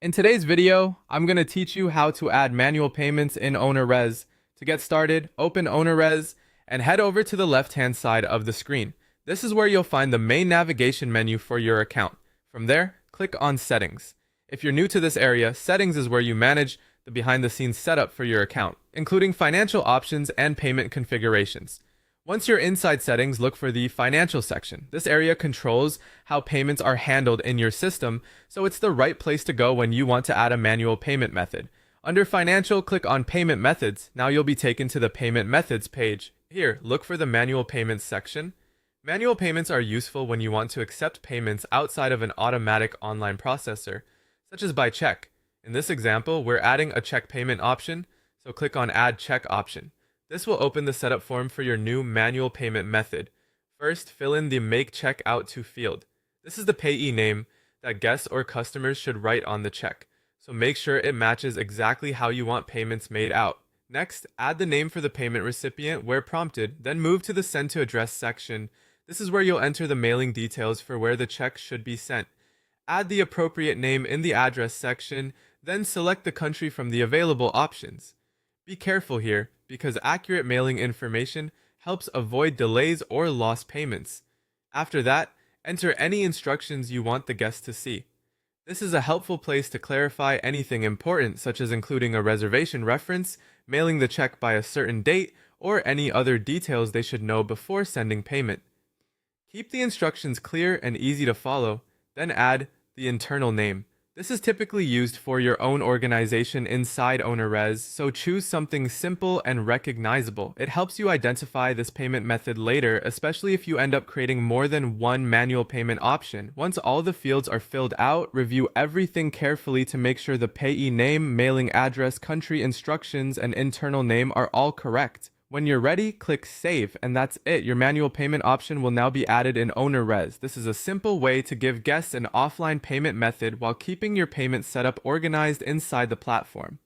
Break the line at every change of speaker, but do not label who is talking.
In today's video, I'm going to teach you how to add manual payments in Ownerrez. To get started, open Ownerrez and head over to the left-hand side of the screen. This is where you'll find the main navigation menu for your account. From there, click on Settings. If you're new to this area, Settings is where you manage the behind-the-scenes setup for your account, including financial options and payment configurations. Once you're inside Settings, look for the Financial section. This area controls how payments are handled in your system, so it's the right place to go when you want to add a manual payment method. Under Financial, click on Payment Methods. Now you'll be taken to the Payment Methods page. Here, look for the Manual Payments section. Manual payments are useful when you want to accept payments outside of an automatic online processor, such as by check. In this example, we're adding a check payment option, so click on Add Check option. This will open the setup form for your new manual payment method. First, fill in the Make Check Out To field. This is the payee name that guests or customers should write on the check, so make sure it matches exactly how you want payments made out. Next, add the name for the payment recipient where prompted, then move to the Send to Address section. This is where you'll enter the mailing details for where the check should be sent. Add the appropriate name in the address section, then select the country from the available options. Be careful here, because accurate mailing information helps avoid delays or lost payments. After that, enter any instructions you want the guest to see. This is a helpful place to clarify anything important, such as including a reservation reference, mailing the check by a certain date, or any other details they should know before sending payment. Keep the instructions clear and easy to follow, then add the internal name. This is typically used for your own organization inside Ownerrez, so choose something simple and recognizable. It helps you identify this payment method later, especially if you end up creating more than one manual payment option. Once all the fields are filled out, review everything carefully to make sure the payee name, mailing address, country instructions, and internal name are all correct. When you're ready, click Save, and that's it. Your manual payment option will now be added in Ownerrez. This is a simple way to give guests an offline payment method while keeping your payment setup organized inside the platform.